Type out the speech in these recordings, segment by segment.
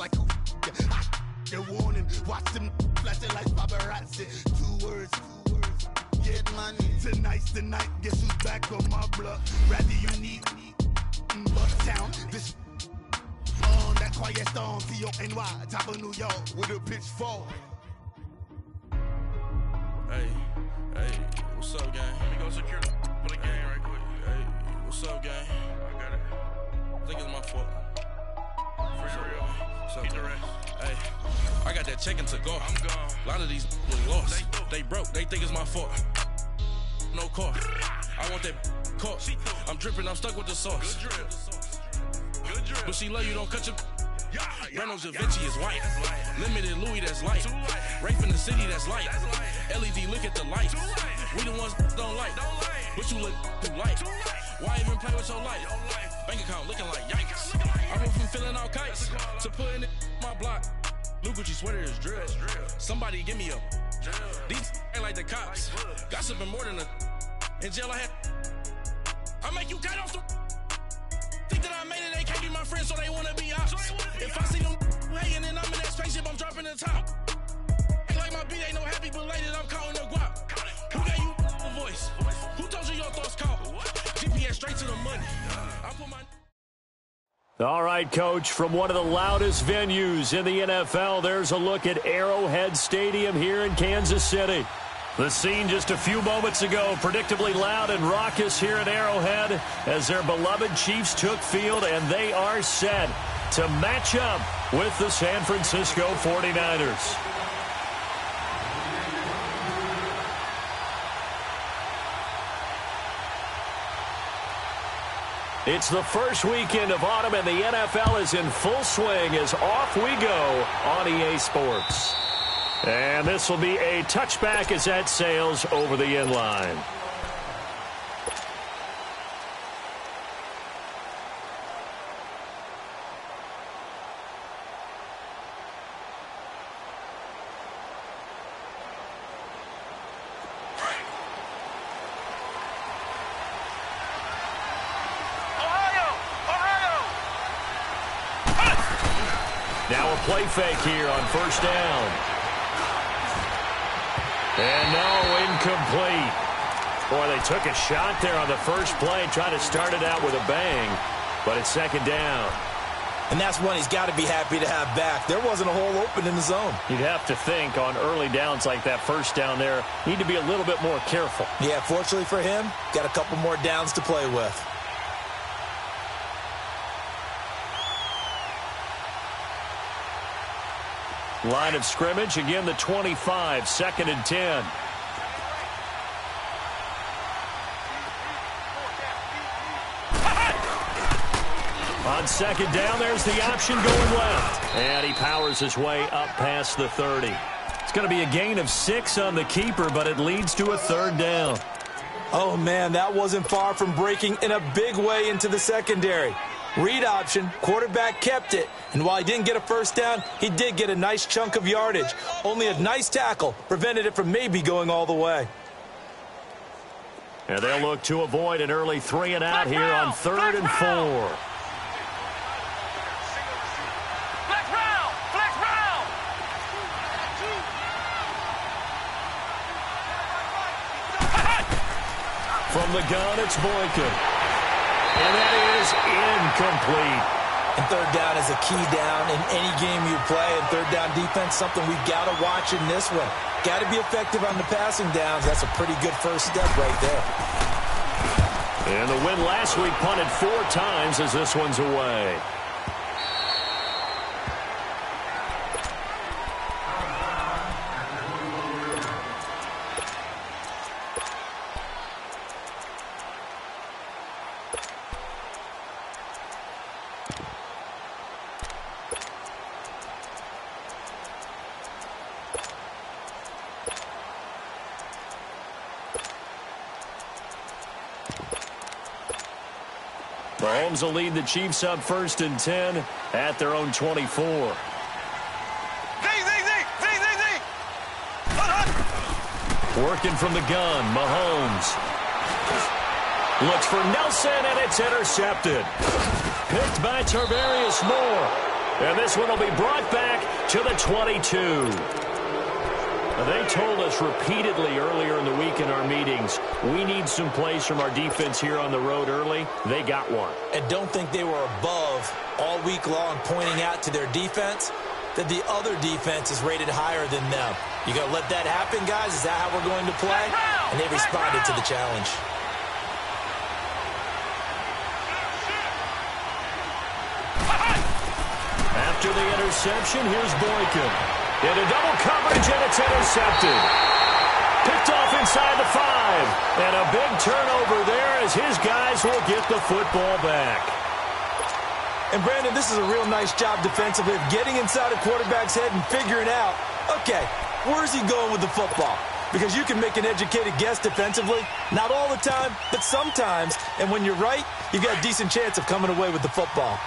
like who the warning. Watch them flashing like paparazzi. Two words. Get money. Tonight's the night. Guess who's back on my block? Rather unique. Bucktown. This on that quiet storm. T-O-N-Y. Top of New York with a pitchfork. Hey, what's up, gang? Let me go secure for the game right quick. Hey, what's up, gang? I got it. I think it's my fault. For real. What's up, hey, I got that check-in to go. I'm gone. A lot of these was lost. They broke. They think it's my fault. No car. I want that caught. I'm dripping. I'm stuck with the sauce. Good drip. But she love you. Don't cut your. Reynolds Da Vinci is white. Limited Louis, that's light. Rafe in the city, that's light. LED, look at the lights. We the ones don't like. But you look too light. Why even play with your life? Bank account looking like yikes. I went from filling out kites to putting it in my block. Blue Gucci sweater is drill. Somebody give me a. These ain't like the cops. Gossiping more than a. In jail I had. I make you cut off the. Think that I made it, they can't be my friends, so they wanna be ops. If I see them hating and I'm in that spaceship, I'm dropping the top. Ain't like my beat ain't no happy belated, I'm counting the guap. Who gave you a voice? Who told you your thoughts count? GPS straight to the money. I put my... All right, Coach, from one of the loudest venues in the NFL, there's a look at Arrowhead Stadium here in Kansas City. The scene just a few moments ago, predictably loud and raucous here at Arrowhead as their beloved Chiefs took field, and they are set to match up with the San Francisco 49ers. It's the first weekend of autumn, and the NFL is in full swing as off we go on EA Sports. And this will be a touchback as that sails over the end line. Now a play fake here on first down. And no, incomplete. Boy, they took a shot there on the first play, trying to start it out with a bang, but it's second down. And that's one he's got to be happy to have back. There wasn't a hole open in the zone. You'd have to think on early downs like that first down there, need to be a little bit more careful. Yeah, fortunately for him, got a couple more downs to play with. Line of scrimmage, again the 25, second and 10. On second down, there's the option going left. And he powers his way up past the 30. It's going to be a gain of 6 on the keeper, but it leads to a third down. Oh, man, that wasn't far from breaking in a big way into the secondary. Read option, quarterback kept it, and while he didn't get a first down, he did get a nice chunk of yardage. Only a nice tackle prevented it from maybe going all the way. And they'll look to avoid an early 3 and out here on 3rd and 4. From the gun, it's Boykin. And that is incomplete. And third down is a key down in any game you play. And third down defense, something we've got to watch in this one. Got to be effective on the passing downs. That's a pretty good first step right there. And the win last week punted 4 times as this one's away. Mahomes will lead the Chiefs up 1st and 10 at their own 24. Working from the gun, Mahomes. Looks for Nelson, and it's intercepted. Picked by Tarvarius Moore. And this one will be brought back to the 22. They told us repeatedly earlier in the week in our meetings, we need some plays from our defense here on the road early. They got one. And don't think they were above all week long pointing out to their defense that the other defense is rated higher than them. You going to let that happen, guys? Is that how we're going to play? And they responded to the challenge. After the interception, here's Boykin. Into double coverage, and it's intercepted. Picked off inside the 5. And a big turnover there as his guys will get the football back. And, Brandon, this is a real nice job defensively of getting inside a quarterback's head and figuring out, okay, where's he going with the football? Because you can make an educated guess defensively, not all the time, but sometimes. And when you're right, you've got a decent chance of coming away with the football.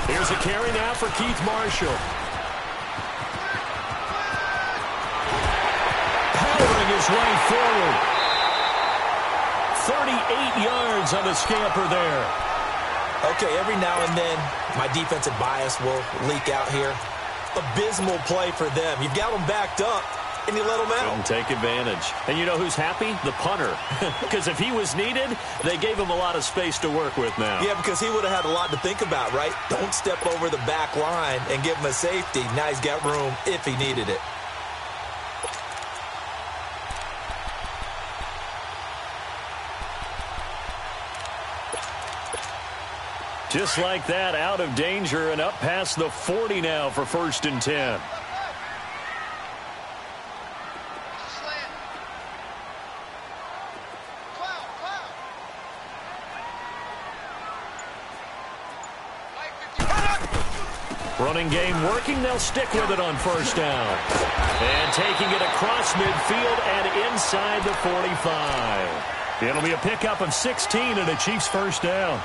Here's a carry now for Keith Marshall. Powering his way forward. 38 yards on the scamper there. Okay, every now and then, my defensive bias will leak out here. Abysmal play for them. You've got them backed up, and you let them out. Couldn't take advantage. And you know who's happy? The punter. Because if he was needed, they gave him a lot of space to work with now. Yeah, because he would have had a lot to think about, right? Don't step over the back line and give him a safety. Now he's got room if he needed it. Just like that, out of danger and up past the 40 now for 1st and 10. Running game working, they'll stick with it on 1st down. And taking it across midfield and inside the 45. It'll be a pickup of 16 and a Chiefs 1st down.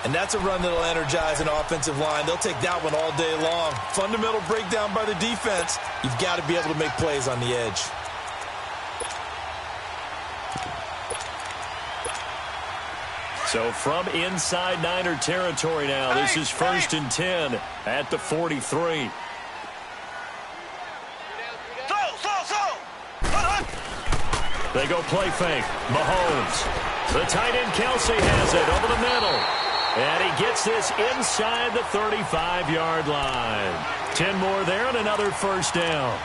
And that's a run that'll energize an offensive line. They'll take that one all day long. Fundamental breakdown by the defense. You've got to be able to make plays on the edge. So from inside Niner territory now, this is 1st and 10 at the 43. They go play fake. Mahomes. The tight end Kelsey has it over the middle. And he gets this inside the 35-yard line. 10 more there and another 1st down.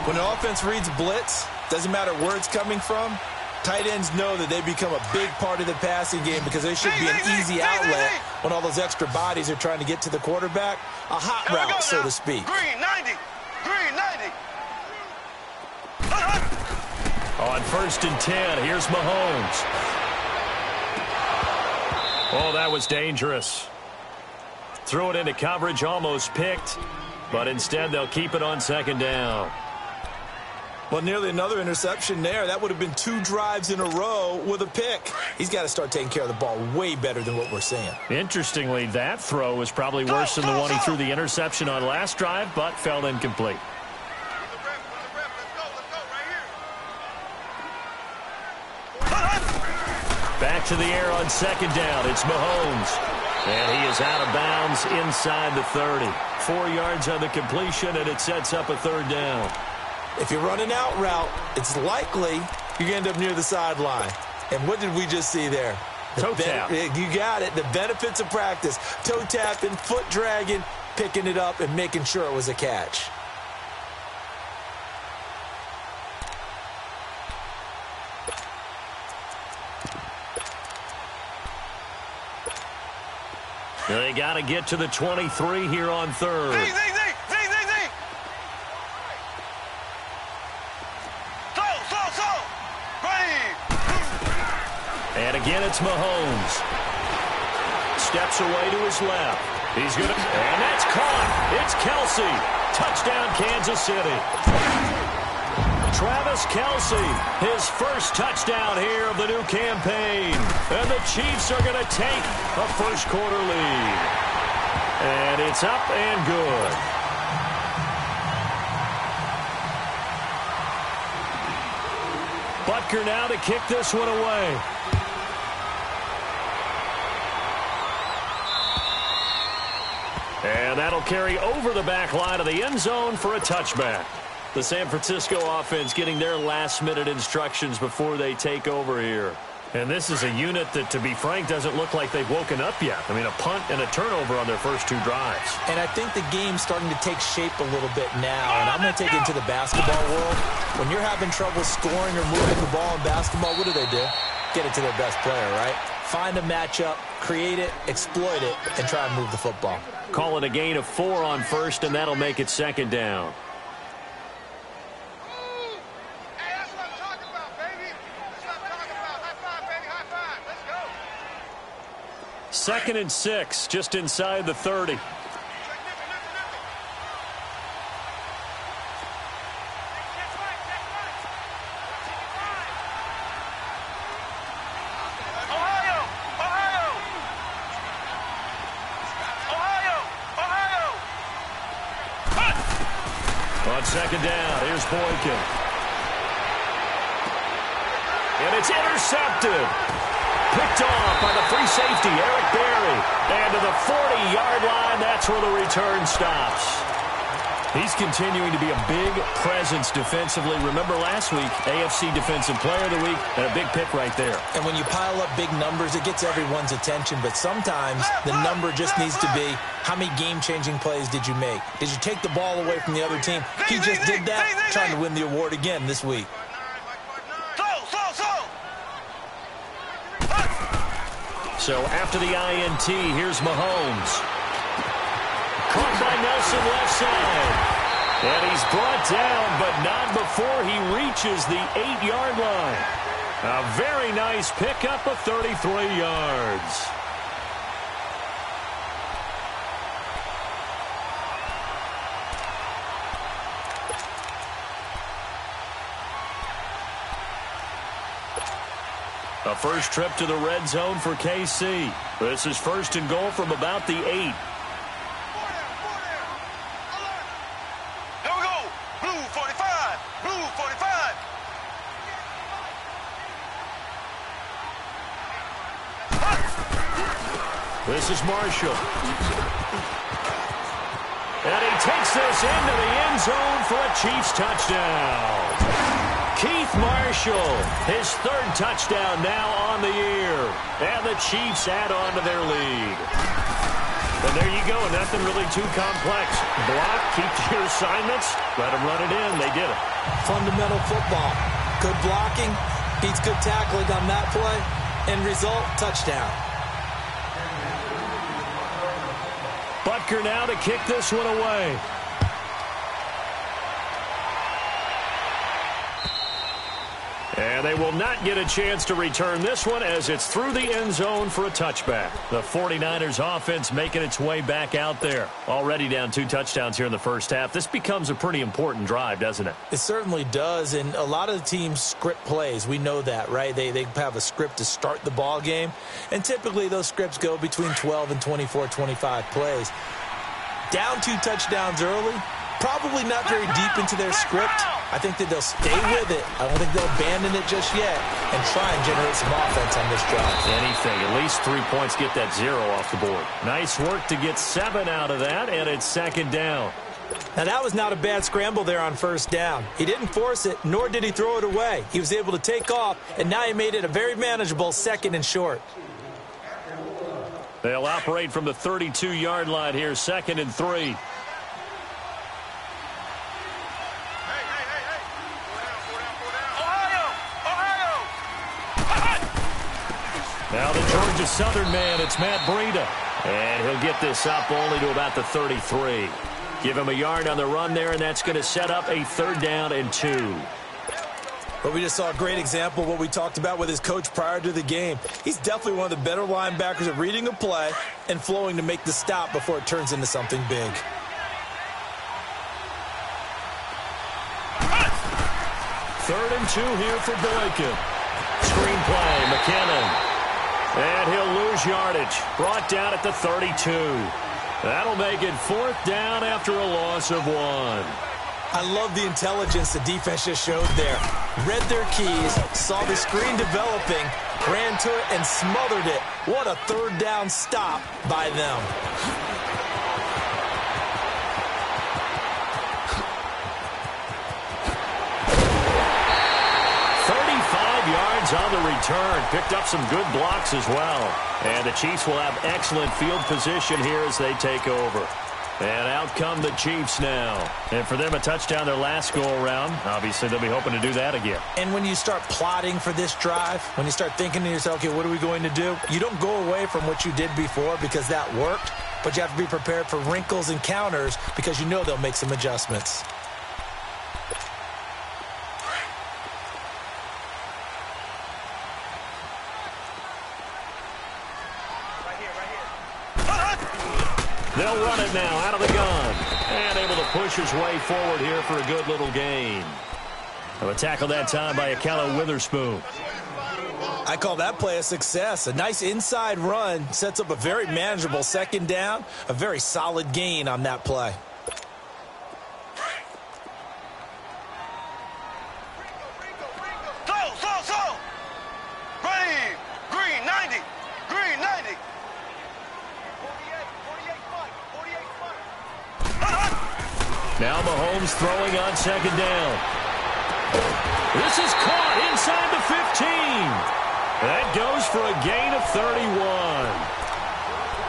When an offense reads blitz, doesn't matter where it's coming from, tight ends know that they become a big part of the passing game because they should be an easy outlet when all those extra bodies are trying to get to the quarterback. A hot route, so to speak. Green 90. Green 90. On 1st and 10, here's Mahomes. Oh, that was dangerous. Threw it into coverage, almost picked, but instead they'll keep it on 2nd down. Well, nearly another interception there. That would have been 2 drives in a row with a pick. He's got to start taking care of the ball way better than what we're seeing. Interestingly, that throw was probably worse than the one he threw the interception on last drive, but fell incomplete. Back to the air on 2nd down. It's Mahomes. And he is out of bounds inside the 30. 4 yards on the completion, and it sets up a 3rd down. If you're running out route, it's likely you're going to end up near the sideline. And what did we just see there? Toe tap. You got it. The benefits of practice. Toe tapping, foot dragging, picking it up, and making sure it was a catch. They got to get to the 23 here on 3rd. And again, it's Mahomes. Steps away to his left. He's going to, and that's caught. It's Kelsey. Touchdown, Kansas City. Travis Kelsey, his first touchdown here of the new campaign. And the Chiefs are going to take a 1st quarter lead. And it's up and good. But Butker now to kick this one away. And that'll carry over the back line of the end zone for a touchback. The San Francisco offense getting their last-minute instructions before they take over here. And this is a unit that, to be frank, doesn't look like they've woken up yet. I mean, a punt and a turnover on their first two drives. And I think the game's starting to take shape a little bit now. And I'm going to take it into the basketball world. When you're having trouble scoring or moving the ball in basketball, what do? Get it to their best player, right? Find a matchup, create it, exploit it, and try and move the football. Call it a gain of 4 on first, and that'll make it second down. Second and 6, just inside the 30. On second down, here's Boykin. And it's intercepted. Picked off by the free safety, Eric Berry. And to the 40-yard line, that's where the return stops. He's continuing to be a big presence defensively. Remember last week, AFC Defensive Player of the Week, and a big pick right there. And when you pile up big numbers, it gets everyone's attention. But sometimes the number just needs to be, how many game-changing plays did you make? Did you take the ball away from the other team? He just did that, trying to win the award again this week. So after the INT, here's Mahomes. Caught by Nelson left side. And he's brought down, but not before he reaches the 8-yard line. A very nice pickup of 33 yards. A first trip to the red zone for KC. This is first and goal from about the 8. Here we go. Blue 45. Blue 45. This is Marshall. And he takes this into the end zone for a Chiefs touchdown. Keith Marshall, his 3rd touchdown now on the year. And the Chiefs add on to their lead. And there you go, nothing really too complex. Block, keep your assignments, let them run it in. They did it. Fundamental football. Good blocking, beats good tackling on that play. End result, touchdown. Butker now to kick this one away. And they will not get a chance to return this one as it's through the end zone for a touchback. The 49ers offense making its way back out there. Already down 2 touchdowns here in the first half. This becomes a pretty important drive, doesn't it? It certainly does, and a lot of the teams script plays. We know that, right? They have a script to start the ball game, and typically those scripts go between 12 and 24, 25 plays. Down 2 touchdowns early, probably not very deep into their script. I think that they'll stay with it. I don't think they'll abandon it just yet and try and generate some offense on this drive. Anything. At least 3 points, get that 0 off the board. Nice work to get 7 out of that, and it's second down. Now, that was not a bad scramble there on first down. He didn't force it, nor did he throw it away. He was able to take off, and now he made it a very manageable 2nd and short. They'll operate from the 32-yard line here, 2nd and 3. Now the Georgia Southern man, it's Matt Breida. And he'll get this up only to about the 33. Give him a yard on the run there, and that's going to set up a 3rd down and 2. But we just saw a great example of what we talked about with his coach prior to the game. He's definitely one of the better linebackers at reading a play and flowing to make the stop before it turns into something big. Third and 2 here for Boykin. Screen play, McKinnon. And he'll lose yardage. Brought down at the 32. That'll make it 4th down after a loss of 1. I love the intelligence the defense just showed there. Read their keys, saw the screen developing, ran to it, and smothered it. What a third down stop by them. Yards on the return. Picked up some good blocks as well. And the Chiefs will have excellent field position here as they take over. And out come the Chiefs now. And for them, a touchdown their last go-around. Obviously, they'll be hoping to do that again. And when you start plotting for this drive, when you start thinking to yourself, okay, what are we going to do? You don't go away from what you did before because that worked. But you have to be prepared for wrinkles and counters because you know they'll make some adjustments. They'll run it now out of the gun. And able to push his way forward here for a good little gain. A tackle that time by Akello Witherspoon. I call that play a success. A nice inside run sets up a very manageable second down. A very solid gain on that play. Now Mahomes throwing on second down. This is caught inside the 15. That goes for a gain of 31.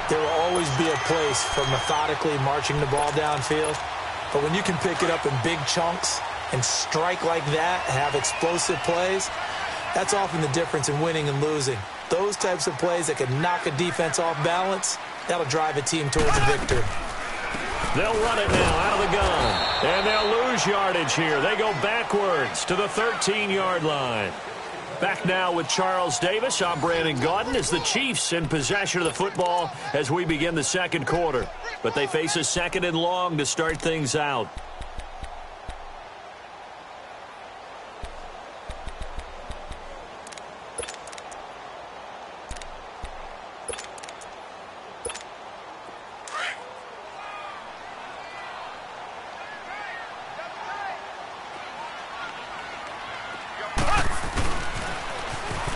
There will always be a place for methodically marching the ball downfield. But when you can pick it up in big chunks and strike like that, have explosive plays, that's often the difference in winning and losing. Those types of plays that can knock a defense off balance, that'll drive a team towards a victory. They'll run it now out of the gun. And they'll lose yardage here. They go backwards to the 13-yard line. Back now with Charles Davis. I'm Brandon Gaudin as the Chiefs in possession of the football as we begin the second quarter. But they face a second and long to start things out.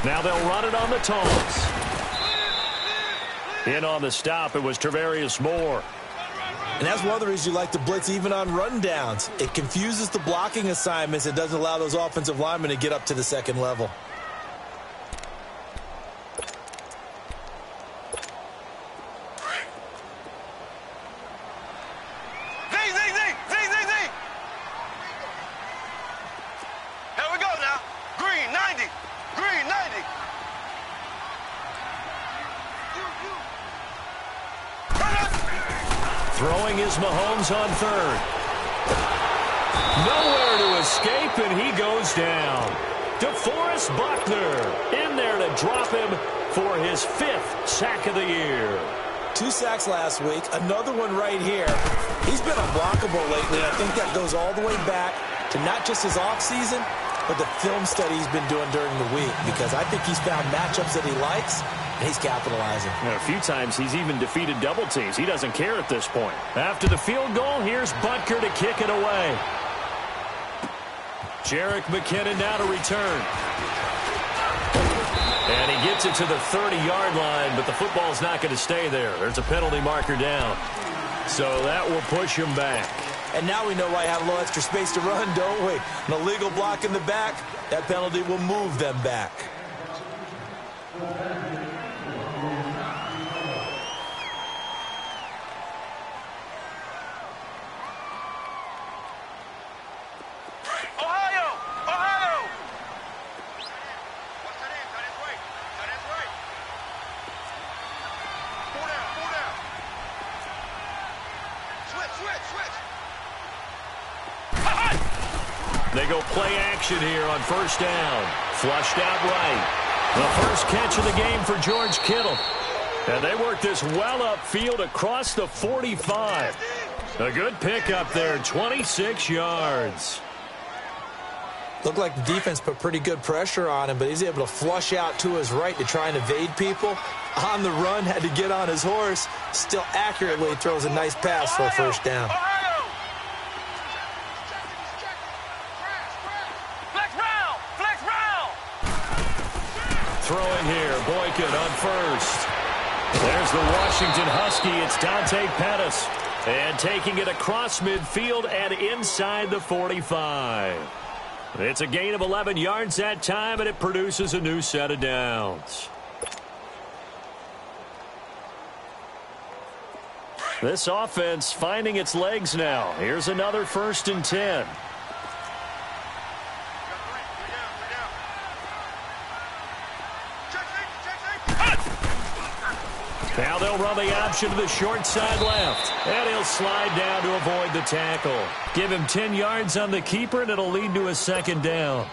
Now they'll run it on the toss. In on the stop, it was Travarius Moore. And that's one of the reasons you like to blitz even on rundowns. It confuses the blocking assignments. It doesn't allow those offensive linemen to get up to the second level. Throwing is Mahomes on third. Nowhere to escape, and he goes down. DeForest Buckner in there to drop him for his 5th sack of the year. 2 sacks last week, another one right here. He's been unblockable lately. I think that goes all the way back to not just his offseason, but the film study he's been doing during the week, because I think he's found matchups that he likes, and he's capitalizing. A few times he's even defeated double teams. He doesn't care at this point. After the field goal, here's Butker to kick it away. Jerick McKinnon now to return. And he gets it to the 30-yard line, but the football's not going to stay there. There's a penalty marker down. So that will push him back. And now we know why I have a little extra space to run, don't we? An illegal block in the back, that penalty will move them back. They go play action here on first down. Flushed out right. The first catch of the game for George Kittle. And they work this well upfield across the 45. A good pickup there, 26 yards. Looked like the defense put pretty good pressure on him, but he's able to flush out to his right to try and evade people. On the run, had to get on his horse. Still accurately throws a nice pass for a first down. throwing here. Boykin on first. There's the Washington Husky. It's Dante Pettis. And taking it across midfield and inside the 45. It's a gain of 11 yards that time, and it produces a new set of downs. This offense finding its legs now. Here's another 1st and 10. Now they'll run the option to the short side left. And he'll slide down to avoid the tackle. Give him 10 yards on the keeper, and it'll lead to a 2nd down.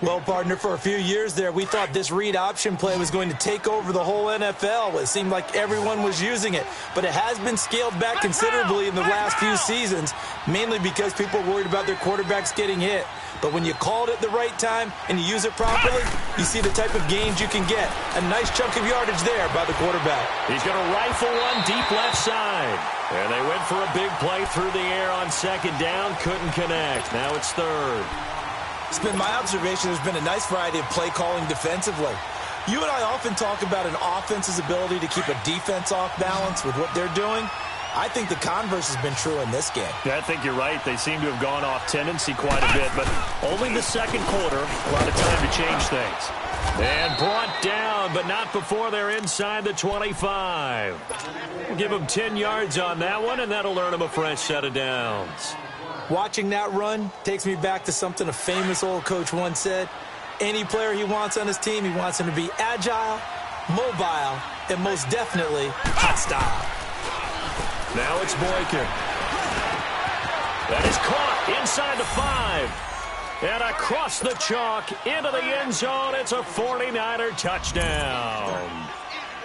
Well, partner, for a few years there, we thought this read option play was going to take over the whole NFL. It seemed like everyone was using it. But it has been scaled back considerably in the last few seasons, mainly because people are worried about their quarterbacks getting hit. But when you call it at the right time and you use it properly, you see the type of gains you can get. A nice chunk of yardage there by the quarterback. He's going to rifle one deep left side. And they went for a big play through the air on 2nd down. Couldn't connect. Now it's 3rd. It's been my observation there's been a nice variety of play calling defensively. You and I often talk about an offense's ability to keep a defense off balance with what they're doing. I think the converse has been true in this game. Yeah, I think you're right. They seem to have gone off tendency quite a bit, but only the 2nd quarter. A lot of time to change things. And brought down, but not before they're inside the 25. We'll give them 10 yards on that one, and that'll earn them a fresh set of downs. Watching that run takes me back to something a famous old coach once said. Any player he wants on his team, he wants him to be agile, mobile, and most definitely hostile. Now it's Boykin. That is caught inside the 5. And across the chalk into the end zone. It's a 49er touchdown.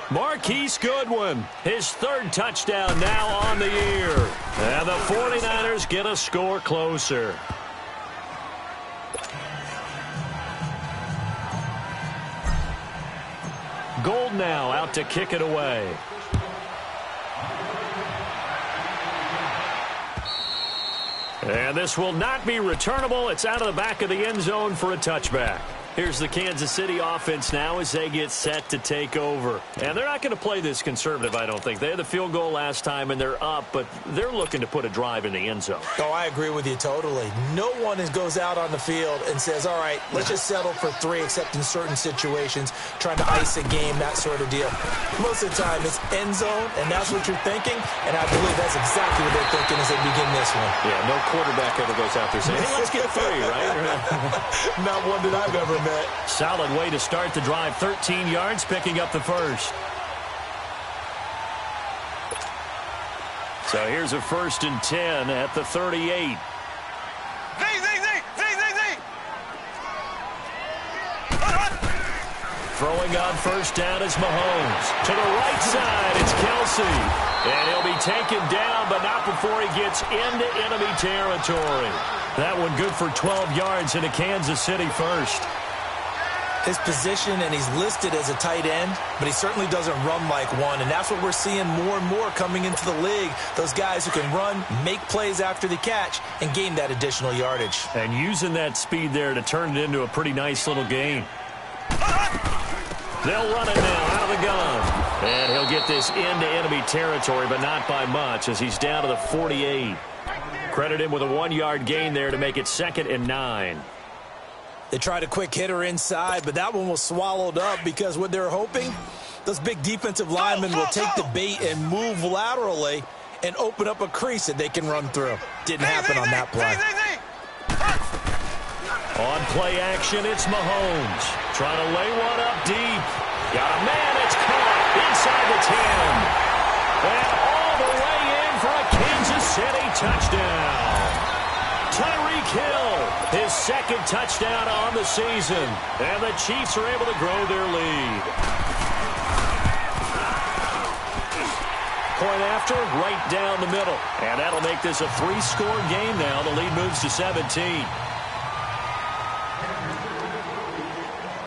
Marquise Goodwin, his 3rd touchdown now on the year. And the 49ers get a score closer. Gold now out to kick it away. And this will not be returnable. It's out of the back of the end zone for a touchback. Here's the Kansas City offense now as they get set to take over. And they're not going to play this conservative, I don't think. They had the field goal last time, and they're up, but they're looking to put a drive in the end zone. Oh, I agree with you totally. No one goes out on the field and says, all right, let's just settle for 3, except in certain situations, trying to ice a game, that sort of deal. Most of the time, it's end zone, and that's what you're thinking, and I believe that's exactly what they're thinking as they begin this one. Yeah, no quarterback ever goes out there saying, hey, let's get 3, right? Not one that I've ever met. Solid way to start the drive. 13 yards, picking up the 1st. So here's a 1st and 10 at the 38. Throwing on 1st down is Mahomes. To the right side, it's Kelsey. And he'll be taken down, but not before he gets into enemy territory. That one good for 12 yards into Kansas City 1st. His position, and he's listed as a tight end, but he certainly doesn't run like one, and that's what we're seeing more and more coming into the league. Those guys who can run, make plays after the catch, and gain that additional yardage. And using that speed there to turn it into a pretty nice little gain. They'll run it now out of the gun. And he'll get this into enemy territory, but not by much as he's down to the 48. Credit him with a 1-yard gain there to make it 2nd and 9. They tried a quick hitter inside, but that one was swallowed up because what they're hoping, those big defensive linemen will take the bait and move laterally and open up a crease that they can run through. Didn't happen on that play. On play action, it's Mahomes. Trying to lay one up deep. Got a man, it's caught inside the 10. And all the way in for a Kansas City touchdown. Tyreek Hill, his 2nd touchdown on the season. And the Chiefs are able to grow their lead. Point after, right down the middle. And that'll make this a 3-score game now. The lead moves to 17.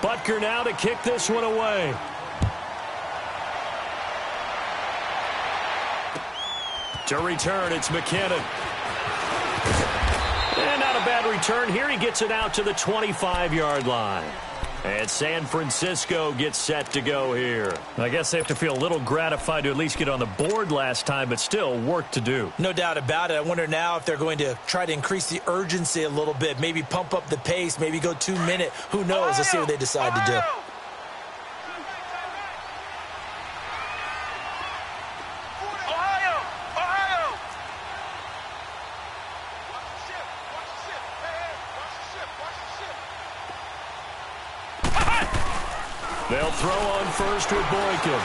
Butker now to kick this one away. To return, it's McKinnon. And not a bad return here. He gets it out to the 25-yard line. And San Francisco gets set to go here. I guess they have to feel a little gratified to at least get on the board last time, but still work to do. No doubt about it. I wonder now if they're going to try to increase the urgency a little bit, maybe pump up the pace, maybe go 2 minute. Who knows? Let's see what they decide to do. They'll throw on first with Boykin.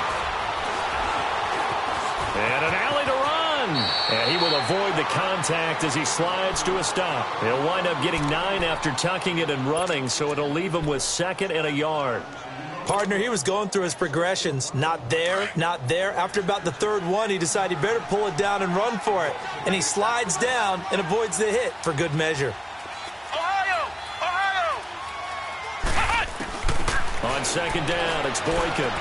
And an alley to run. And he will avoid the contact as he slides to a stop. He'll wind up getting 9 after tucking it and running, so it'll leave him with 2nd and a yard. Partner, he was going through his progressions. Not there, not there. After about the 3rd one, he decided he better pull it down and run for it. And he slides down and avoids the hit for good measure. On 2nd down, it's Boykin.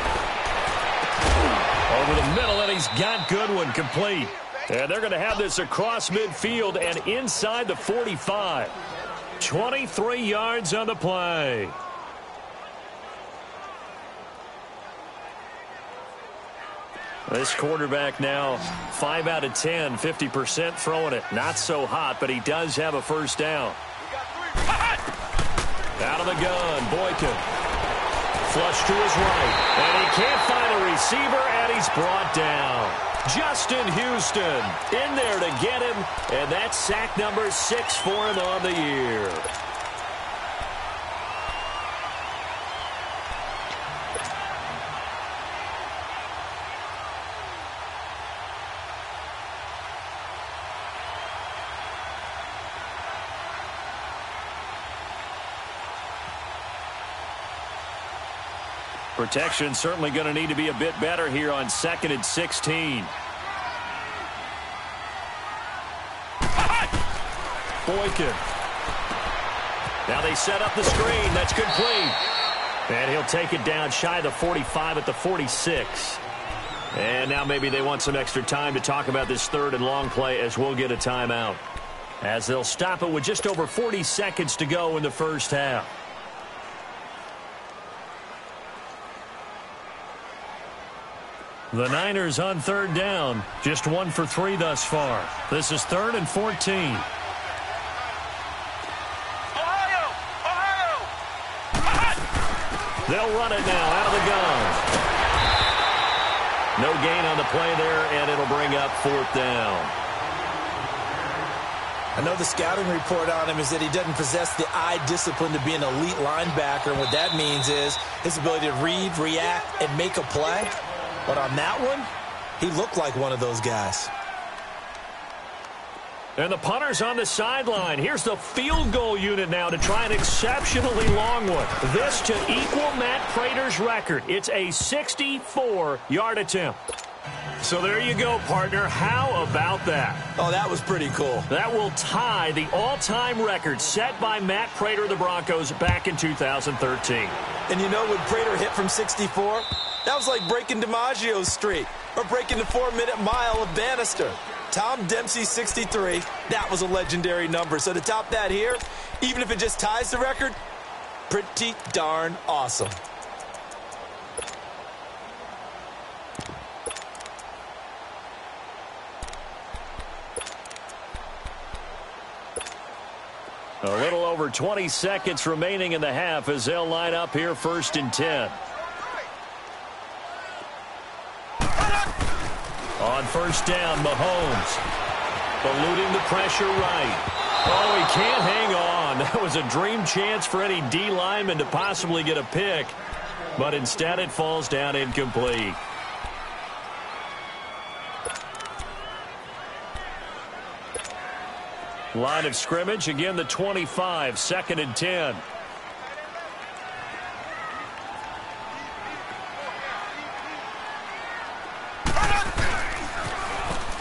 Over the middle, and he's got Goodwin complete. And they're going to have this across midfield and inside the 45. 23 yards on the play. This quarterback now 5 out of 10, 50% throwing it. Not so hot, but he does have a 1st down. Out of the gun, Boykin. Flush to his right, and he can't find a receiver, and he's brought down. Justin Houston in there to get him, and that's sack number 6 for him on the year. Protection certainly going to need to be a bit better here on 2nd and 16. Boykin. Now they set up the screen. That's complete. And he'll take it down shy of the 45 at the 46. And now maybe they want some extra time to talk about this 3rd and long play as we'll get a timeout. As they'll stop it with just over 40 seconds to go in the 1st half. The Niners on 3rd down. Just 1 for 3 thus far. This is 3rd and 14. They'll run it now out of the gun. No gain on the play there, and it'll bring up 4th down. I know the scouting report on him is that he doesn't possess the eye discipline to be an elite linebacker, and what that means is his ability to read, react, and make a play. But on that one, he looked like one of those guys. And the punter's on the sideline. Here's the field goal unit now to try an exceptionally long one. This to equal Matt Prater's record. It's a 64-yard attempt. So there you go, partner. How about that? Oh, that was pretty cool. That will tie the all-time record set by Matt Prater of the Broncos back in 2013. And you know when Prater hit from 64? That was like breaking DiMaggio's streak or breaking the 4-minute mile of Bannister. Tom Dempsey, 63. That was a legendary number. So to top that here, even if it just ties the record, pretty darn awesome. A little over 20 seconds remaining in the half as they'll line up here 1st and 10. On 1st down, Mahomes. Eluding the pressure right. Oh, he can't hang on. That was a dream chance for any D lineman to possibly get a pick. But instead it falls down incomplete. Line of scrimmage, again the 25, 2nd and 10.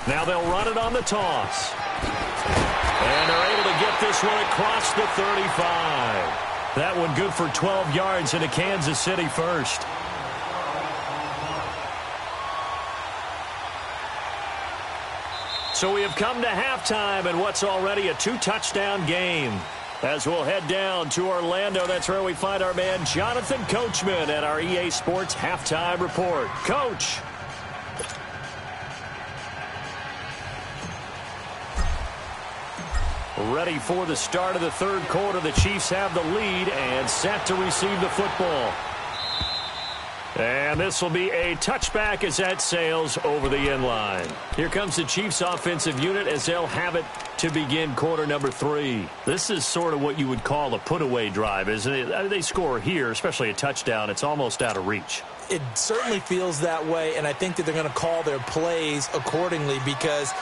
Now they'll run it on the toss. And they're able to get this one across the 35. That one good for 12 yards into Kansas City 1st. So we have come to halftime in what's already a 2-touchdown game. As we'll head down to Orlando, that's where we find our man Jonathan Coachman at our EA Sports Halftime Report. Coach. Ready for the start of the third quarter. The Chiefs have the lead and set to receive the football. And this will be a touchback as that sails over the end line. Here comes the Chiefs offensive unit as they'll have it to begin quarter number 3. This is sort of what you would call a put-away drive, isn't it? They score here, especially a touchdown. It's almost out of reach. It certainly feels that way, and I think that they're going to call their plays accordingly because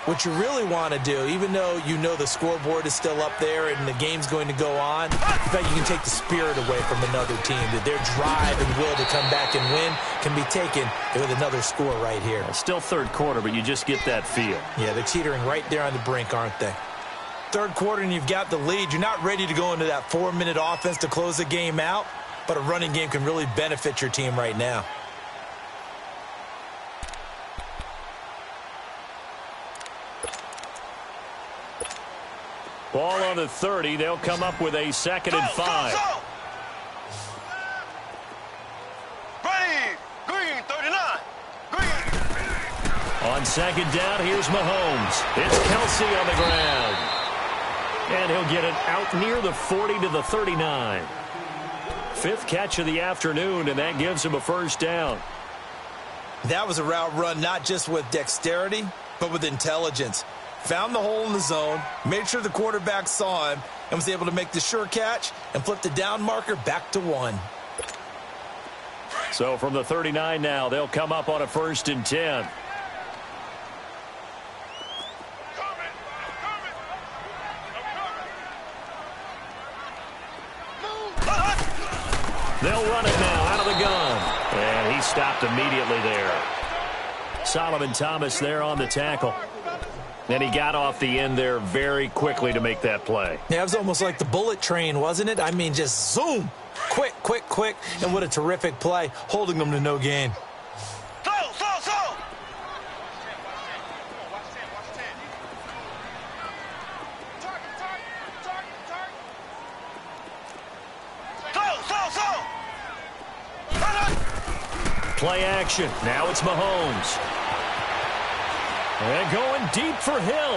what you really want to do, even though you know the scoreboard is still up there and the game's going to go on, in fact, you can take the spirit away from another team, that their drive and will to come back and win can be taken with another score right here. Well, still third quarter, but you just get that feel. Yeah, they're teetering right there on the brink, aren't they? Third quarter and you've got the lead. You're not ready to go into that 4-minute offense to close the game out, but a running game can really benefit your team right now. Ball on the 30. They'll come up with a 2nd and 5. Ready. Green, 39. Green. On 2nd down, here's Mahomes. It's Kelsey on the ground. And he'll get it out near the 40 to the 39. 5th catch of the afternoon, and that gives him a first down. That was a route run not just with dexterity, but with intelligence. Found the hole in the zone, made sure the quarterback saw him, and was able to make the sure catch and flip the down marker back to 1. So from the 39 now, they'll come up on a 1st and 10. They'll run it now out of the gun. And he stopped immediately there. Solomon Thomas there on the tackle. And he got off the end there very quickly to make that play. Yeah, it was almost like the bullet train, wasn't it? I mean, just zoom. Quick, quick, quick. And what a terrific play, holding them to no gain. Slow. Play action. Now it's Mahomes. And going deep for Hill.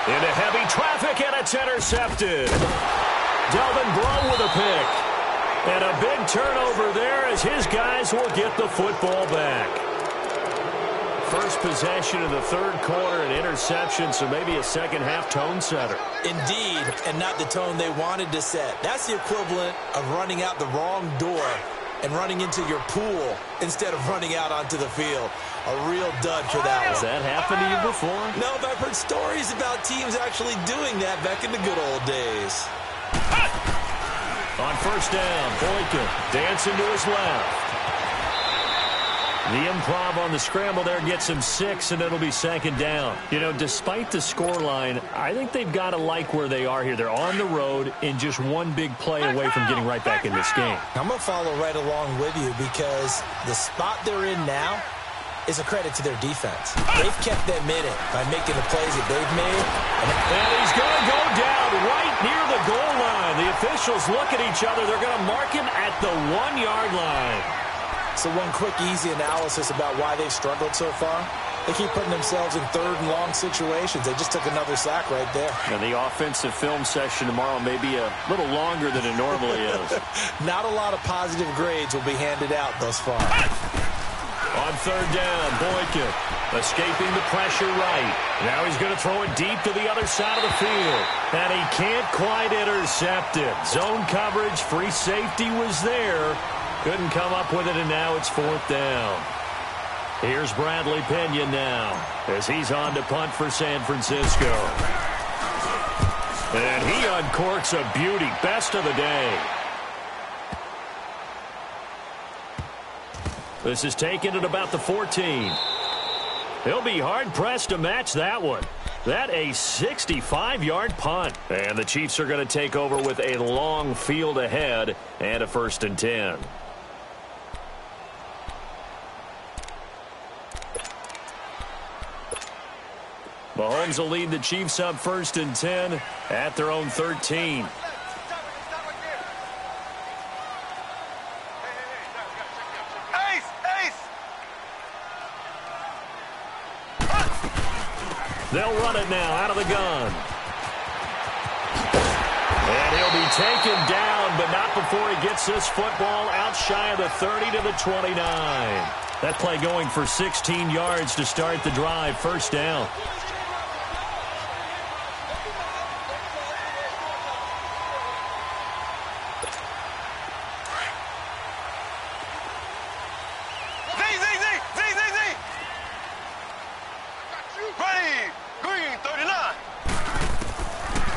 Into heavy traffic, and it's intercepted. Delvin Breaux with a pick. And a big turnover there as his guys will get the football back. First possession of the third quarter, an interception, so maybe a second-half tone setter. Indeed, and not the tone they wanted to set. That's the equivalent of running out the wrong door and running into your pool instead of running out onto the field. A real dud for that one. Has that happened to you before? No, but I've heard stories about teams actually doing that back in the good old days. On 1st down, Boykin dancing to his left. The improv on the scramble there gets him 6, and it'll be 2nd down. You know, despite the scoreline, I think they've got to like where they are here. They're on the road and just one big play away from getting right back in this game. I'm going to follow right along with you because the spot they're in now is a credit to their defense. They've kept them in it by making the plays that they've made. And he's going to go down right near the goal line. The officials look at each other. They're going to mark him at the 1-yard line. So one quick, easy analysis about why they've struggled so far. They keep putting themselves in 3rd and long situations. They just took another sack right there. And the offensive film session tomorrow may be a little longer than it normally is. Not a lot of positive grades will be handed out thus far. On 3rd down, Boykin escaping the pressure right. Now he's going to throw it deep to the other side of the field. And he can't quite intercept it. Zone coverage, free safety was there. Couldn't come up with it, and now it's 4th down. Here's Bradley Pena now as he's on to punt for San Francisco. And he uncorks a beauty. Best of the day. This is taken at about the 14. He'll be hard-pressed to match that one. That a 65-yard punt. And the Chiefs are going to take over with a long field ahead and a 1st and 10. Mahomes will lead the Chiefs up 1st and 10 at their own 13. They'll run it now out of the gun. And he'll be taken down, but not before he gets this football out shy of the 30 to the 29. That play going for 16 yards to start the drive. 1st down.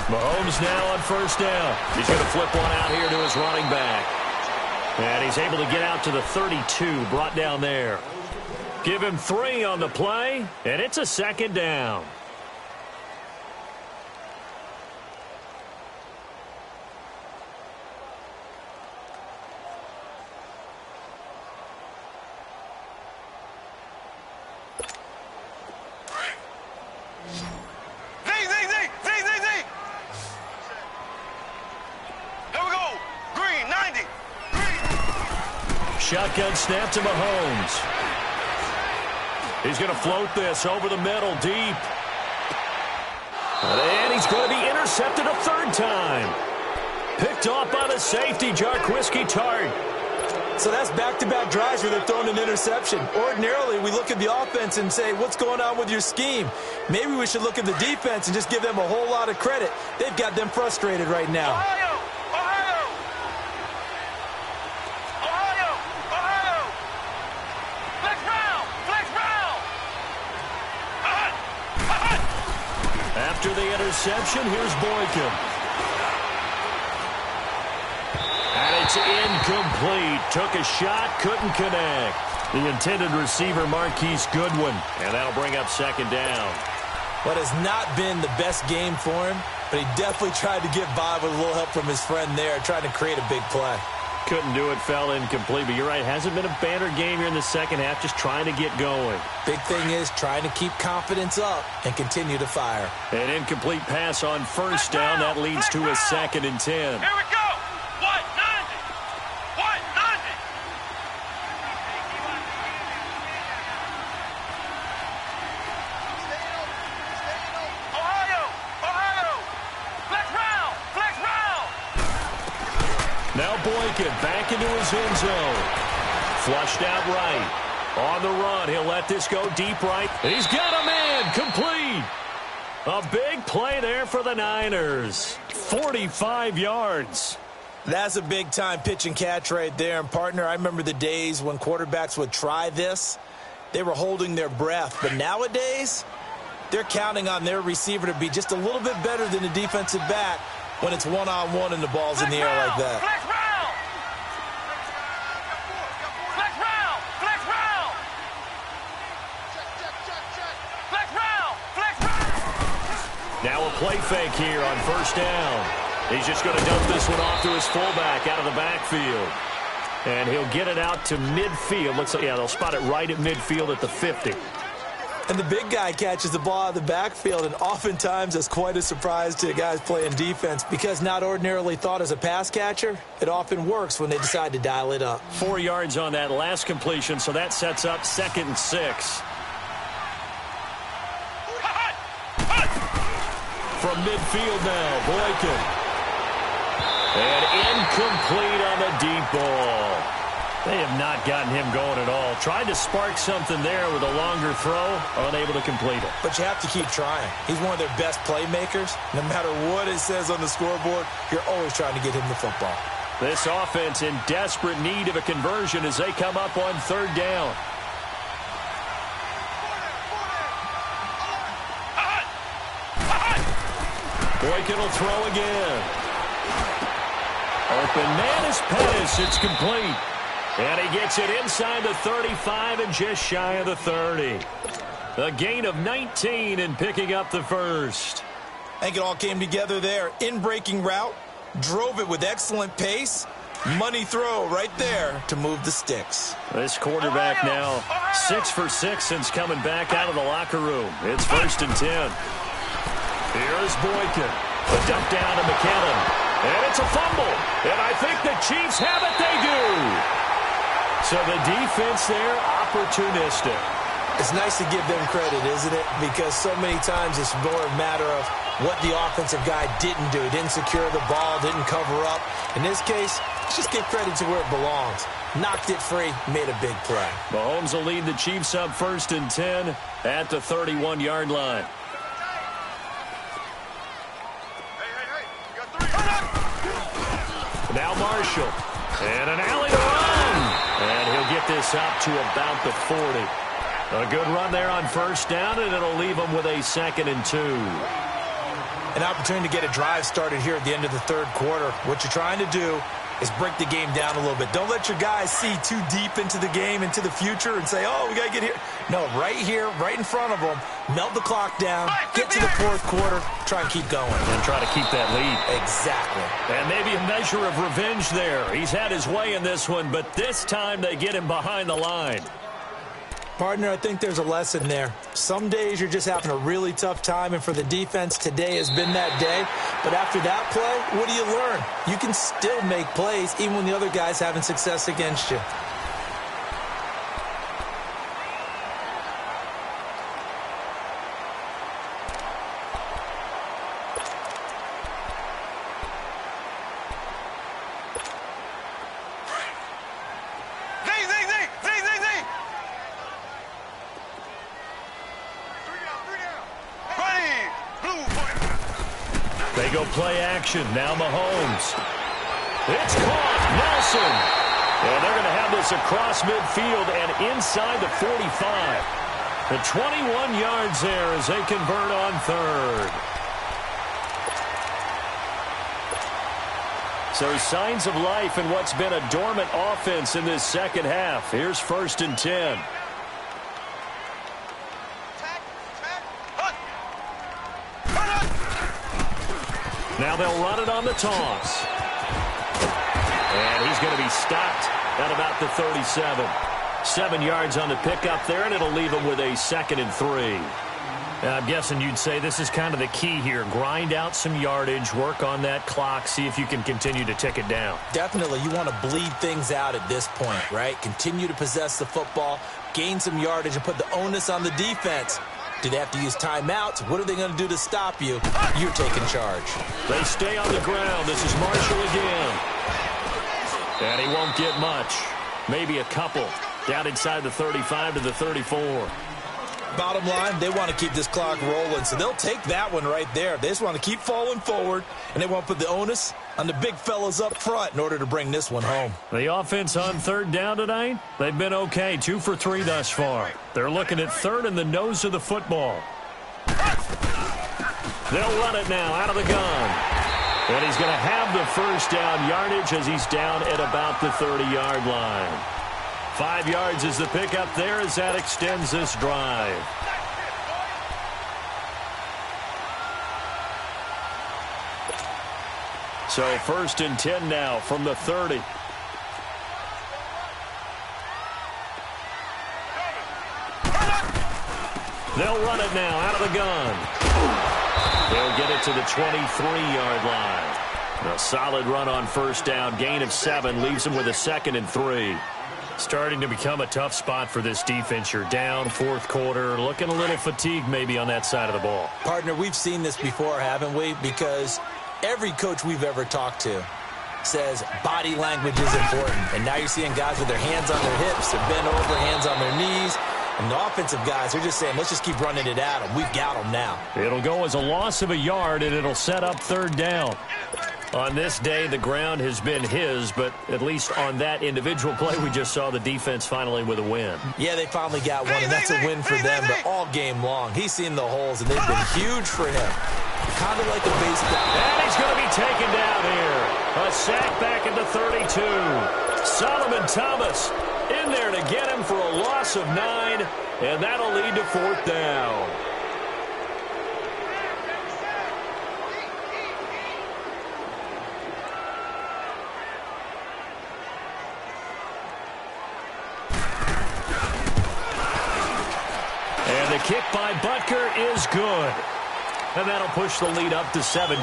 Mahomes now on 1st down. He's going to flip one out here to his running back. And he's able to get out to the 32, brought down there. Give him 3 on the play, and it's a 2nd down. Shotgun snap to Mahomes. He's going to float this over the middle, deep. And he's going to be intercepted a 3rd time. Picked off by the safety, Jarquiski Tart. So that's back-to-back drives where they're throwing an interception. Ordinarily, we look at the offense and say, what's going on with your scheme? Maybe we should look at the defense and just give them a whole lot of credit. They've got them frustrated right now. After the interception, here's Boykin. And it's incomplete. Took a shot, couldn't connect. The intended receiver, Marquise Goodwin. And that'll bring up 2nd down. What has not been the best game for him, but he definitely tried to get by with a little help from his friend there, trying to create a big play. Couldn't do it, fell incomplete. But you're right, hasn't been a banner game here in the 2nd half, just trying to get going. Big thing is trying to keep confidence up and continue to fire. An incomplete pass on 1st down. That leads to a 2nd and 10. Here we go. What? 90. What? 90. Ohio. Flex round. Now Boykin back into his end zone. Flushed out right. On the run, he'll let this go deep right. He's got a man, complete. A big play there for the Niners. 45 yards. That's a big-time pitch and catch right there. And, partner, I remember the days when quarterbacks would try this. They were holding their breath. But nowadays, they're counting on their receiver to be just a little bit better than the defensive back when it's one-on-one and the ball's in the air like that. Now a play fake here on 1st down. He's just going to dump this one off to his fullback out of the backfield. And he'll get it out to midfield. Looks like, yeah, they'll spot it right at midfield at the 50. And the big guy catches the ball out of the backfield, and oftentimes that's quite a surprise to guys playing defense because not ordinarily thought as a pass catcher, it often works when they decide to dial it up. 4 yards on that last completion, so that sets up 2nd and 6. From midfield now, Boykin. And incomplete on the deep ball. They have not gotten him going at all. Tried to spark something there with a longer throw, unable to complete it. But you have to keep trying. He's one of their best playmakers. No matter what it says on the scoreboard, you're always trying to get him the football. This offense in desperate need of a conversion as they come up on 3rd down. Boykin will throw again. Open man is Pettis. It's complete. And he gets it inside the 35 and just shy of the 30. A gain of 19 and picking up the 1st. I think it all came together there. In-breaking route, drove it with excellent pace, Money throw right there to move the sticks. This quarterback now 6 for 6 since coming back out of the locker room. It's 1st and 10. Here's Boykin. The dump down to McKinnon. And it's a fumble. And I think the Chiefs have it. They do. So the defense there, opportunistic. It's nice to give them credit, isn't it? Because so many times it's more a matter of what the offensive guy didn't do. Didn't secure the ball, didn't cover up. In this case, let's just give credit to where it belongs. Knocked it free, made a big play. Mahomes will lead the Chiefs up 1st and 10 at the 31-yard line. Now Marshall. And an alley to run. And he'll get this up to about the 40. A good run there on 1st down, and it'll leave him with a 2nd and 2. An opportunity to get a drive started here at the end of the 3rd quarter. What you're trying to do is break the game down a little bit. Don't let your guys see too deep into the game, into the future, and say, oh, we got to get here. No, right here, right in front of them, melt the clock down, get to the 4th quarter, try and keep going. And try to keep that lead. Exactly. And maybe a measure of revenge there. He's had his way in this one, but this time they get him behind the line. Partner, I think there's a lesson there. Some days you're just having a really tough time, and for the defense, today has been that day. But after that play, what do you learn? You can still make plays even when the other guy's having success against you. They go play action. Now Mahomes. It's caught. Nelson. And they're going to have this across midfield and inside the 45. The 21 yards there as they convert on 3rd. So signs of life in what's been a dormant offense in this 2nd half. Here's 1st and 10. Now they'll run it on the toss. And he's going to be stopped at about the 37. 7 yards on the pickup there, and it'll leave him with a 2nd and 3. I'm guessing you'd say this is kind of the key here. Grind out some yardage, work on that clock, see if you can continue to tick it down. Definitely. You want to bleed things out at this point, right? Continue to possess the football, gain some yardage, and put the onus on the defense. Do they have to use timeouts? What are they going to do to stop you? You're taking charge. They stay on the ground. This is Marshall again. And he won't get much. Maybe a couple. Down inside the 35 to the 34. Bottom line, they want to keep this clock rolling, so they'll take that one right there. They just want to keep falling forward, and they want to put the onus on the big fellas up front in order to bring this one home. The offense on 3rd down tonight, they've been okay. 2 for 3 thus far. They're looking at 3rd in the nose of the football. They'll run it now out of the gun. And he's going to have the 1st down yardage as he's down at about the 30-yard line. 5 yards is the pickup there as that extends this drive. So 1st and 10 now from the 30. They'll run it now out of the gun. They'll get it to the 23-yard line. A solid run on 1st down. Gain of 7 leaves them with a 2nd and 3. Starting to become a tough spot for this defense. You're down 4th quarter, looking a little fatigued maybe on that side of the ball. Partner, we've seen this before, haven't we? Because every coach we've ever talked to says body language is important. And now you're seeing guys with their hands on their hips, they're bent over, hands on their knees. And the offensive guys are just saying, let's just keep running it at them. We've got them now. It'll go as a loss of a yard, and it'll set up 3rd down. On this day, the ground has been his, but at least on that individual play, we just saw the defense finally with a win. Yeah, they finally got one, and that's a win for them, but all game long. He's seen the holes, and they've been huge for him. Kind of like a baseball. And he's going to be taken down here. A sack back at the 32. Solomon Thomas in there to get him for a loss of 9, and that'll lead to 4th down. the kick by Butker is good. And that'll push the lead up to 17.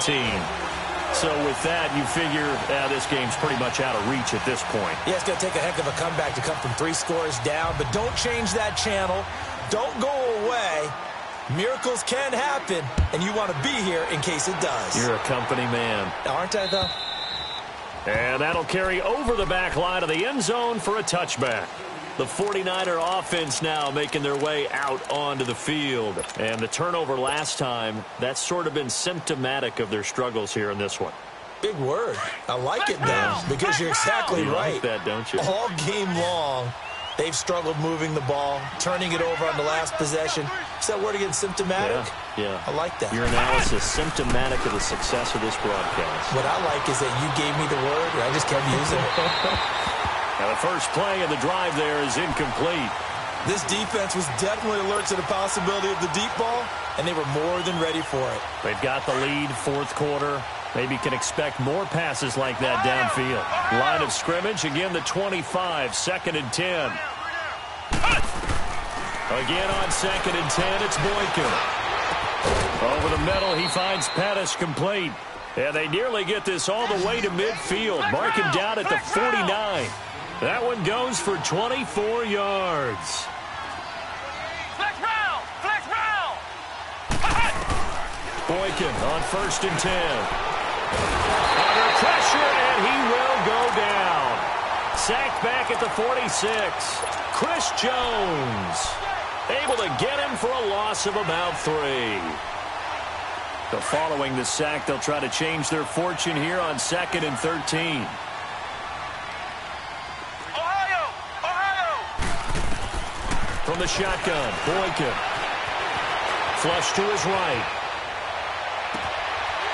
So with that, you figure this game's pretty much out of reach at this point. Yeah, it's going to take a heck of a comeback to come from 3 scores down, but don't change that channel. Don't go away. Miracles can happen, and you want to be here in case it does. You're a company man. Aren't I, though? And that'll carry over the back line of the end zone for a touchback. The 49er offense now making their way out onto the field. And the turnover last time, that's sort of been symptomatic of their struggles here in this one. Big word. I like it, though, because you're exactly right. You like that, don't you? All game long, they've struggled moving the ball, turning it over on the last possession. Is that word again, symptomatic? Yeah. I like that. Your analysis, symptomatic of the success of this broadcast. What I like is that you gave me the word, and I just kept using it. Now the first play of the drive there is incomplete. This defense was definitely alert to the possibility of the deep ball, and they were more than ready for it. They've got the lead, fourth quarter. Maybe can expect more passes like that downfield. Line of scrimmage, again the 25, 2nd and 10. Again on 2nd and 10, it's Boykin. Over the middle, he finds Pettis complete. And they nearly get this all the way to midfield. Mark him down at the 49. That one goes for 24 yards. Flex round! Flex round! Boykin on 1st and 10. Under pressure, and he will go down. Sacked back at the 46. Chris Jones able to get him for a loss of about 3. So following the sack, they'll try to change their fortune here on 2nd and 13. From the shotgun, Boykin. Flush to his right.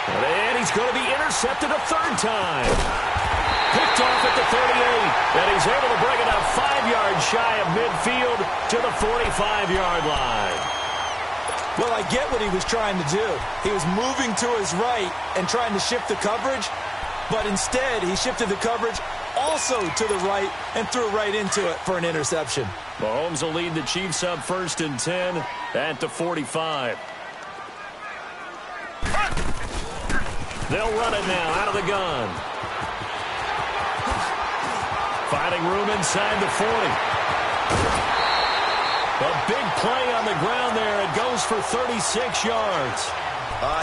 And he's going to be intercepted a 3rd time. Picked off at the 38. And he's able to bring it up 5 yards shy of midfield to the 45-yard line. Well, I get what he was trying to do. He was moving to his right and trying to shift the coverage, but instead he shifted the coverage also to the right and threw right into it for an interception. Mahomes will lead the Chiefs up 1st and 10 at the 45. They'll run it now out of the gun. Finding room inside the 40. A big play on the ground there. It goes for 36 yards.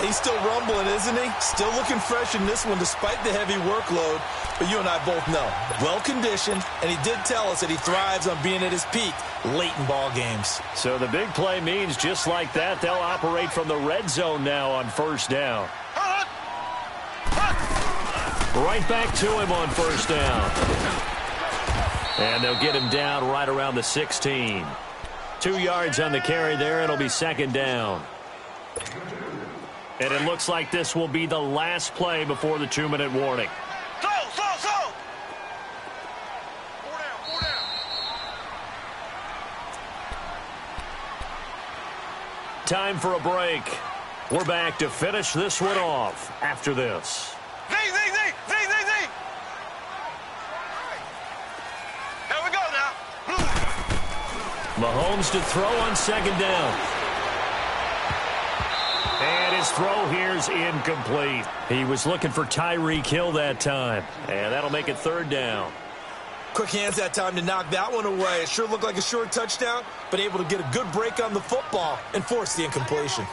He's still rumbling, isn't he? Still looking fresh in this one despite the heavy workload. But you and I both know, well-conditioned, and he did tell us that he thrives on being at his peak late in ball games. So the big play means just like that, they'll operate from the red zone now on 1st down. Right back to him on 1st down. And they'll get him down right around the 16. 2 yards on the carry there. It'll be 2nd down. And it looks like this will be the last play before the 2-minute warning. Slow! 4 down. Time for a break. We're back to finish this one off after this. Z! Here we go now. Mahomes to throw on 2nd down. And his throw here's incomplete. He was looking for Tyreek Hill that time. And that'll make it 3rd down. Quick hands that time to knock that one away. It sure looked like a short touchdown, but able to get a good break on the football and force the incompletion.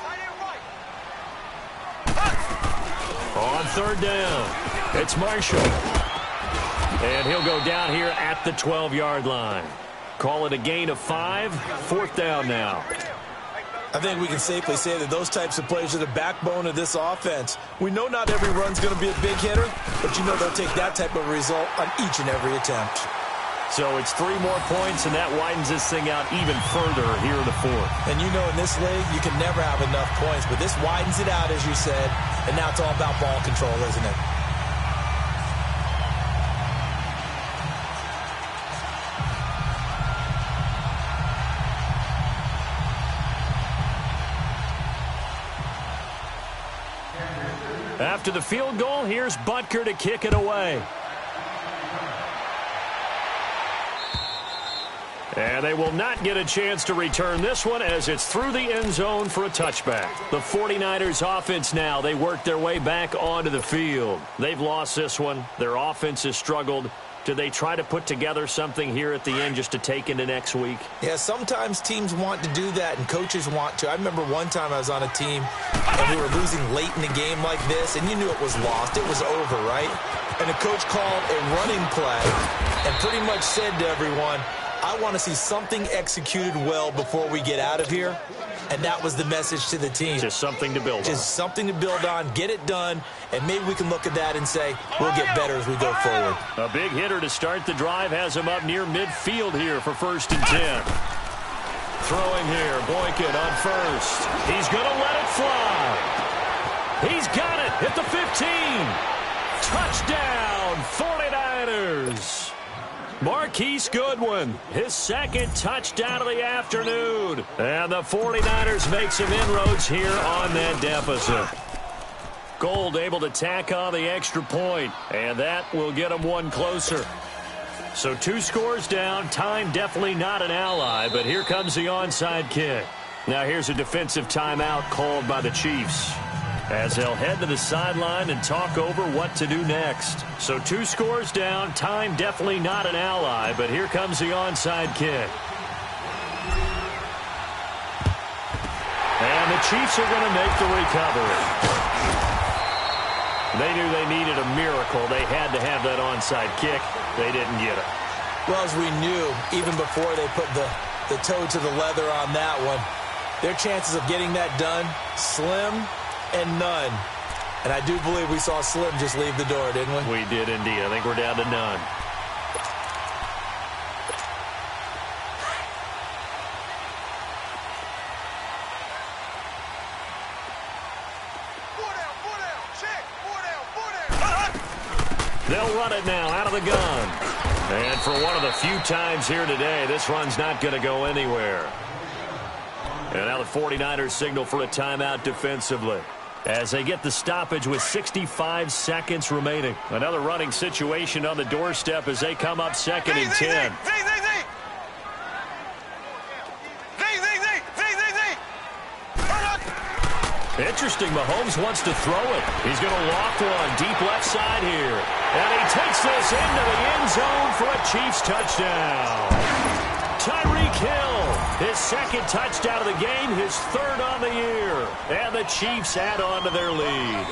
On 3rd down, it's Marshall. And he'll go down here at the 12-yard line. Call it a gain of 5. 4th down now. I think we can safely say that those types of plays are the backbone of this offense. We know not every run's going to be a big hitter, but you know they'll take that type of result on each and every attempt. So it's 3 more points, and that widens this thing out even further here in the 4th. And you know in this league, you can never have enough points, but this widens it out, as you said, and now it's all about ball control, isn't it? After the field goal, here's Butker to kick it away. And they will not get a chance to return this one as it's through the end zone for a touchback. The 49ers offense now, they work their way back onto the field. They've lost this one. Their offense has struggled. Do they try to put together something here at the end just to take into next week? Yeah, sometimes teams want to do that and coaches want to. I remember one time I was on a team and we were losing late in the game like this, and you knew it was lost. It was over, right? And the coach called a running play and pretty much said to everyone, I want to see something executed well before we get out of here. And that was the message to the team. Just something to build on. Just something to build on, get it done, and maybe we can look at that and say, we'll get better as we go forward. A big hitter to start the drive has him up near midfield here for 1st and 10. Throwing here, Boykin on first. He's going to let it fly. He's got it at the 15. Touchdown, 49ers. Marquise Goodwin, his 2nd touchdown of the afternoon. And the 49ers make some inroads here on that deficit. Gold able to tack on the extra point, and that will get them one closer. So 2 scores down, time definitely not an ally, but here comes the onside kick. Now here's a defensive timeout called by the Chiefs, as they'll head to the sideline and talk over what to do next. So 2 scores down, time definitely not an ally, but here comes the onside kick. And the Chiefs are going to make the recovery. They knew they needed a miracle. They had to have that onside kick. They didn't get it. Well, as we knew, even before they put the toe to the leather on that one, their chances of getting that done, slim and none. And I do believe we saw Slim just leave the door, didn't we? We did indeed. I think we're down to none. They'll run it now out of the gun. And for one of the few times here today, this run's not going to go anywhere. And now the 49ers signal for a timeout defensively, as they get the stoppage with 65 seconds remaining. Another running situation on the doorstep as they come up 2nd and 10. Interesting, Mahomes wants to throw it. He's going to loft one deep left side here. And he takes this into the end zone for a Chiefs touchdown. Tyreek Hill, his 2nd touchdown of the game, his 3rd on the year. And the Chiefs add on to their lead.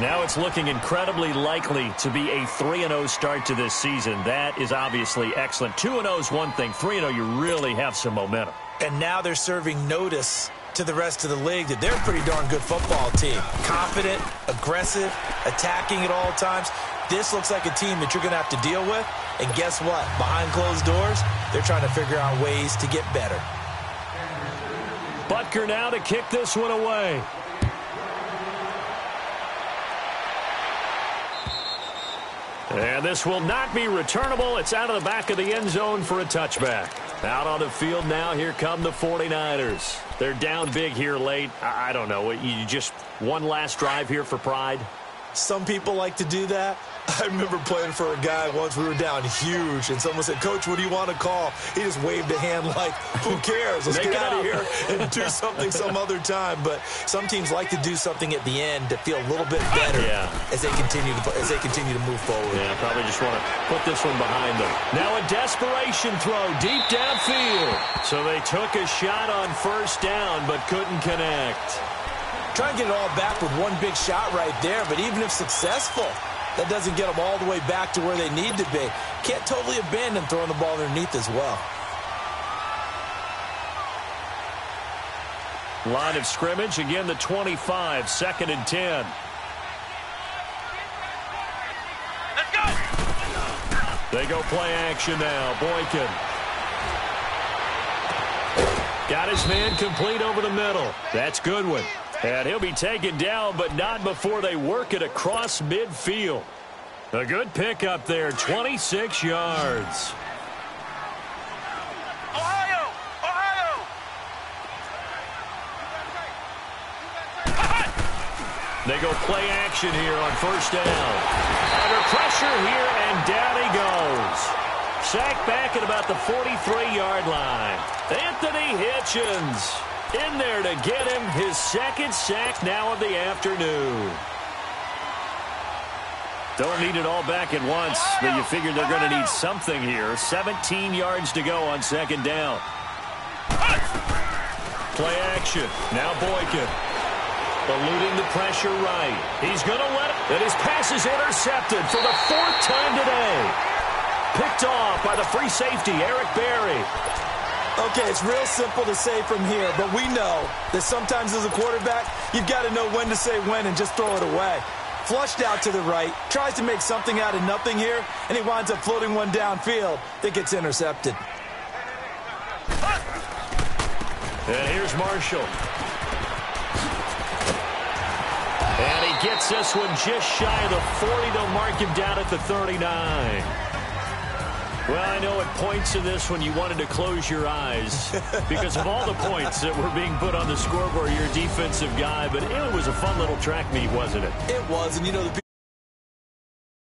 Now it's looking incredibly likely to be a 3-0 start to this season. That is obviously excellent. 2-0 is one thing. 3-0, you really have some momentum. And now they're serving notice to the rest of the league that they're a pretty darn good football team. Confident, aggressive, attacking at all times. This looks like a team that you're going to have to deal with. And guess what? Behind closed doors, they're trying to figure out ways to get better. Butker now to kick this one away. And this will not be returnable. It's out of the back of the end zone for a touchback. Out on the field now, here come the 49ers. They're down big here late. I don't know. You just one last drive here for pride? Some people like to do that. I remember playing for a guy once. We were down huge, and someone said, Coach, what do you want to call? He just waved a hand like, who cares? Let's get out of here and do something some other time. But some teams like to do something at the end to feel a little bit better as they continue to move forward. Yeah, probably just want to put this one behind them. Now a desperation throw deep downfield. So they took a shot on 1st down but couldn't connect. Trying to get it all back with one big shot right there, but even if successful, that doesn't get them all the way back to where they need to be. Can't totally abandon throwing the ball underneath as well. Line of scrimmage, again the 25, 2nd and 10. Let's go! They go play action now. Boykin. Got his man complete over the middle. That's Goodwin. And he'll be taken down, but not before they work it across midfield. A good pickup there, 26 yards. Ohio! They go play action here on 1st down. Under pressure here, and down he goes. sack back at about the 43-yard line. Anthony Hitchens in there to get him his second sack now of the afternoon. Don't need it all back at once, but you figure they're going to need something here. 17 yards to go on second down. Play action. Now Boykin. Eluding the pressure right. He's going to let it. And his pass is intercepted for the fourth time today. Picked off by the free safety, Eric Berry. Okay, it's real simple to say from here, but we know that sometimes as a quarterback, you've got to know when to say when and just throw it away. Flushed out to the right, tries to make something out of nothing here, and he winds up floating one downfield that gets intercepted. And here's Marshall. And he gets this one just shy of the 40. They'll mark him down at the 39. Well, I know at points in this one you wanted to close your eyes because of all the points that were being put on the scoreboard. You're a defensive guy, but it was a fun little track meet, wasn't it? It was, and you know, the